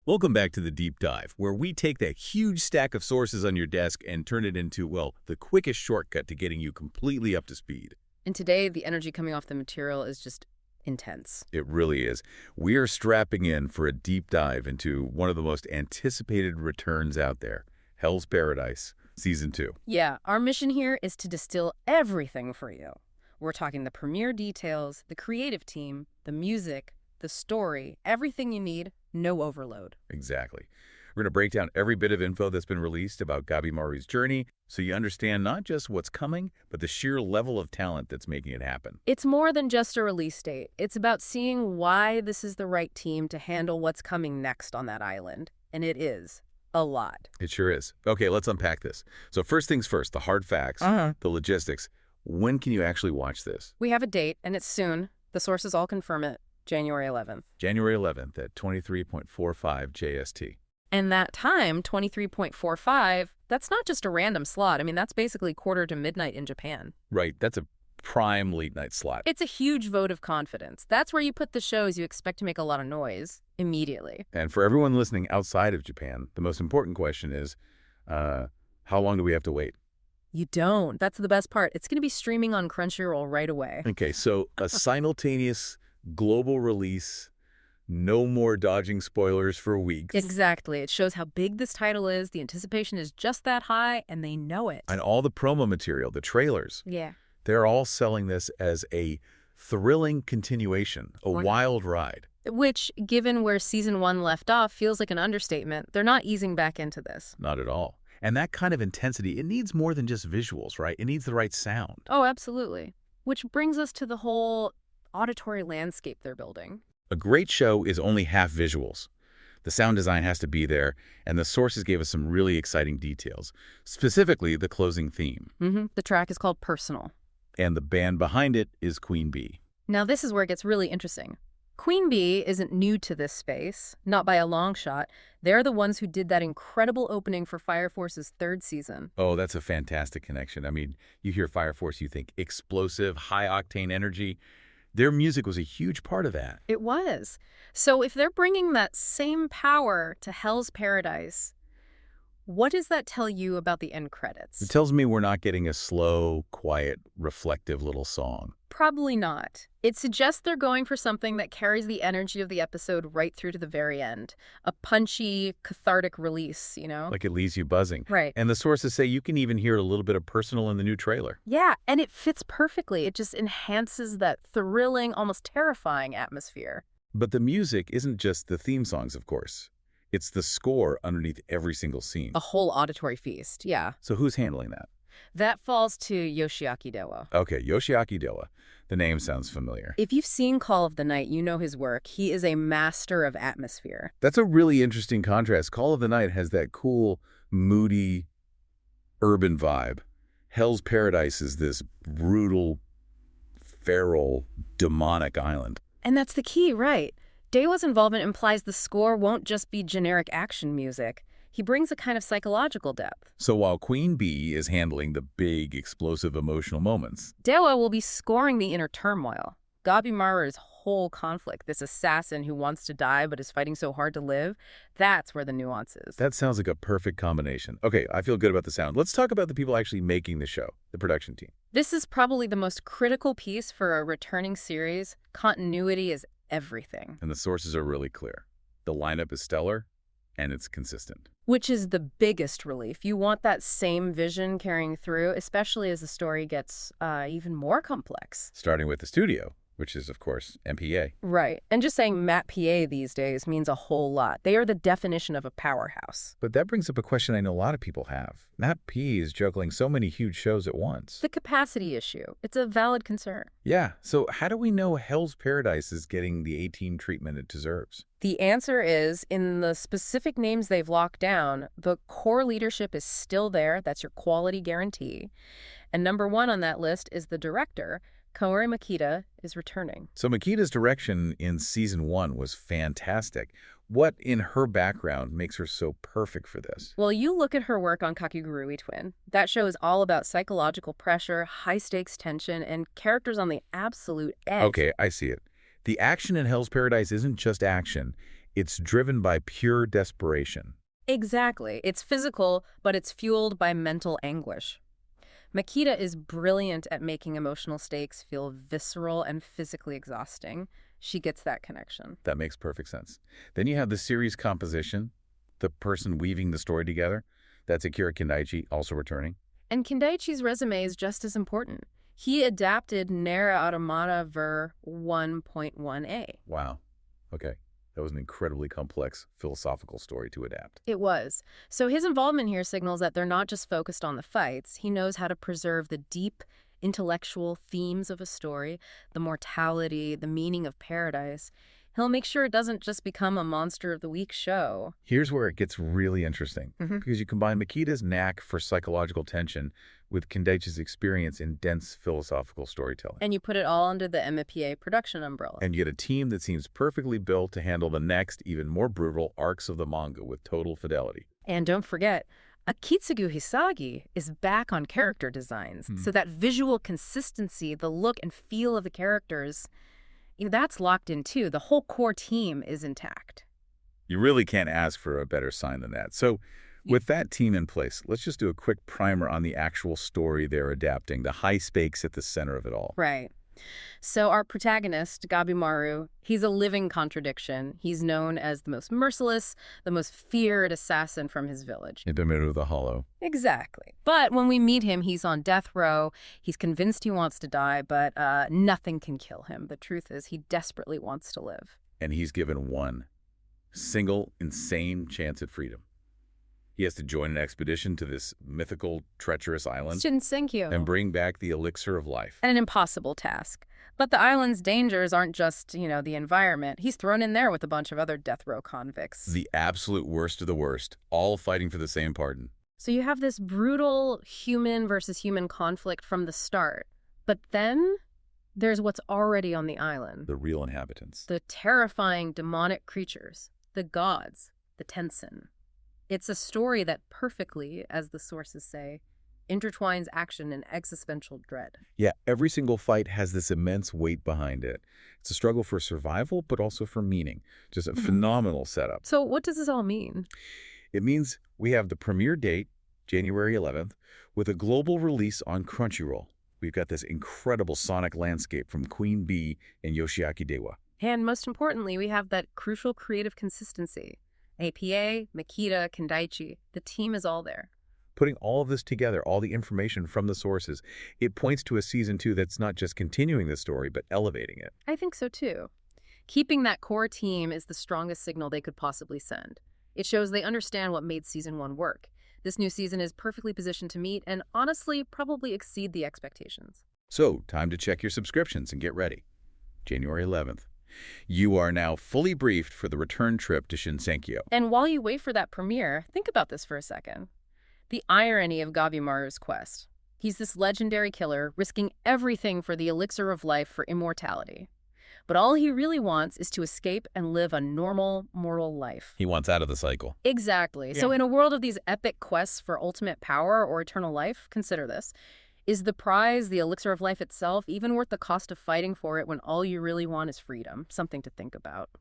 Welcome back to the Deep Dive, where we take that huge stack of sources on your desk and turn it into, well, the quickest shortcut to getting you completely up to speed. And today, the energy coming off the material is just intense. It really is. We are strapping in for a deep dive into one of the most anticipated returns out there, Hell's Paradise, Season 2. Yeah, our mission here is to distill everything for you. We're talking the premiere details, the creative team, the music, the story, everything you need, no overload. Exactly. We're going to break down every bit of info that's been released about Gabimaru's journey so you understand not just what's coming, but the sheer level of talent that's making it happen. It's more than just a release date. It's about seeing why this is the right team to handle what's coming next on that island. And it is. A lot. It sure is. Okay, let's unpack this. So first things first, the hard facts, the logistics. When can you actually watch this? We have a date, and it's soon. The sources all confirm it. January 11th. January 11th at 23.45 JST. And that time, 23.45, that's not just a random slot. I mean, that's basically quarter to midnight in Japan. Right, that's a prime late night slot. It's a huge vote of confidence. That's where you put the shows you expect to make a lot of noise immediately. And for everyone listening outside of Japan, the most important question is, how long do we have to wait? You don't. That's the best part. It's going to be streaming on Crunchyroll right away. Okay, so a simultaneous global release, no more dodging spoilers for weeks. Exactly. It shows how big this title is. The anticipation is just that high, and they know it. And all the promo material, the trailers. Yeah. They're all selling this as a thrilling continuation, a wild ride. Which, given where Season 1 left off, feels like an understatement. They're not easing back into this. Not at all. And that kind of intensity, it needs more than just visuals, right? It needs the right sound. Oh, absolutely. Which brings us to the whole auditory landscape they're building. A great show is only half visuals. The sound design has to be there, and the sources gave us some really exciting details, specifically the closing theme. The track is called Personal. And the band behind it is Queen Bee. Now, this is where it gets really interesting. Queen Bee isn't new to this space, not by a long shot. They're the ones who did that incredible opening for Fire Force's 3rd season. Oh, that's a fantastic connection. I mean, you hear Fire Force, you think explosive, high-octane energy. Their music was a huge part of that. It was. So if they're bringing that same power to Hell's Paradise, what does that tell you about the end credits? It tells me we're not getting a slow, quiet, reflective little song. Probably not. It suggests they're going for something that carries the energy of the episode right through to the very end. A punchy, cathartic release, you know? Like it leaves you buzzing. Right. And the sources say you can even hear a little bit of Personal in the new trailer. Yeah, and it fits perfectly. It just enhances that thrilling, almost terrifying atmosphere. But the music isn't just the theme songs, of course. It's the score underneath every single scene. A whole auditory feast, yeah. So who's handling that? That falls to Yoshiaki Dewa. Okay, Yoshiaki Dewa. The name sounds familiar. If you've seen Call of the Night, you know his work. He is a master of atmosphere. That's a really interesting contrast. Call of the Night has that cool, moody, urban vibe. Hell's Paradise is this brutal, feral, demonic island. And that's the key, right? Dewa's involvement implies the score won't just be generic action music. He brings a kind of psychological depth. So while Queen Bee is handling the big, explosive emotional moments, Dewa will be scoring the inner turmoil. Gabimaru's whole conflict, this assassin who wants to die but is fighting so hard to live, that's where the nuance is. that sounds like a perfect combination. Okay, I feel good about the sound. Let's talk about the people actually making the show, the production team. This is probably the most critical piece for a returning series. Continuity is everything. And the sources are really clear. The lineup is stellar, and it's consistent. Which is the biggest relief. You want that same vision carrying through, especially as the story gets even more complex. Starting with the studio, which is, of course, MPA. Right. And just saying MAPPA these days means a whole lot. They are the definition of a powerhouse. But that brings up a question I know a lot of people have. MAPP is juggling so many huge shows at once. The capacity issue. It's a valid concern. Yeah, so how do we know Hell's Paradise is getting the A-team treatment it deserves? The answer is, in the specific names they've locked down, the core leadership is still there. That's your quality guarantee. And number 1 on that list is the director. Kaori Makita is returning. So Makita's direction in Season 1 was fantastic. What in her background makes her so perfect for this? Well, you look at her work on Kakegurui Twin. That show is all about psychological pressure, high-stakes tension, and characters on the absolute edge. Okay, I see it. The action in Hell's Paradise isn't just action. It's driven by pure desperation. Exactly. It's physical, but it's fueled by mental anguish. Makita is brilliant at making emotional stakes feel visceral and physically exhausting. She gets that connection. That makes perfect sense. Then you have the series composition, the person weaving the story together. That's Akira Kindaichi, also returning. And Kindaichi's resume is just as important. He adapted Nera Automata Ver 1.1a. Wow. Okay. That was an incredibly complex philosophical story to adapt. It was. So his involvement here signals that they're not just focused on the fights. He knows how to preserve the deep, intellectual themes of a story, the mortality, the meaning of paradise. He'll make sure it doesn't just become a Monster of the Week show. Here's where it gets really interesting, because you combine Makita's knack for psychological tension with Kindaichi's experience in dense philosophical storytelling. And you put it all under the MAPPA production umbrella. And you get a team that seems perfectly built to handle the next, even more brutal arcs of the manga with total fidelity. And don't forget, Akitsugu Hisagi is back on character designs. So that visual consistency, the look and feel of the characters, that's locked in too. The whole core team is intact. You really can't ask for a better sign than that. So with that team in place, let's just do a quick primer on the actual story they're adapting, the high stakes at the center of it all. Right. So our protagonist, Gabimaru, he's a living contradiction. He's known as the most merciless, the most feared assassin from his village. In the middle of the hollow. Exactly. But when we meet him, he's on death row. He's convinced he wants to die, but nothing can kill him. The truth is he desperately wants to live. And he's given one single, insane chance at freedom. He has to join an expedition to this mythical, treacherous island Shinsenkyo. and bring back the Elixir of Life. An impossible task. But the island's dangers aren't just, the environment. He's thrown in there with a bunch of other death row convicts. The absolute worst of the worst, all fighting for the same pardon. So you have this brutal human versus human conflict from the start. But then there's what's already on the island. The real inhabitants. The terrifying demonic creatures. The gods. The Tensen. It's a story that perfectly, as the sources say, intertwines action and existential dread. Yeah, every single fight has this immense weight behind it. It's a struggle for survival, but also for meaning. Just a phenomenal setup. So what does this all mean? It means we have the premiere date, January 11th, with a global release on Crunchyroll. We've got this incredible sonic landscape from Queen Bee and Yoshiaki Dewa. And most importantly, we have that crucial creative consistency. APA, Makita, Kindaichi, the team is all there. Putting all of this together, all the information from the sources, it points to a season 2 that's not just continuing the story, but elevating it. I think so too. Keeping that core team is the strongest signal they could possibly send. It shows they understand what made season 1 work. This new season is perfectly positioned to meet and honestly probably exceed the expectations. So, time to check your subscriptions and get ready. January 11th. You are now fully briefed for the return trip to Shinsenkyo. And while you wait for that premiere, think about this for a second. The irony of Gabimaru's quest. He's this legendary killer, risking everything for the Elixir of Life for immortality. But all he really wants is to escape and live a normal, mortal life. He wants out of the cycle. Exactly. Yeah. So in a world of these epic quests for ultimate power or eternal life, consider this. Is the prize, the Elixir of Life itself, even worth the cost of fighting for it when all you really want is freedom? Something to think about.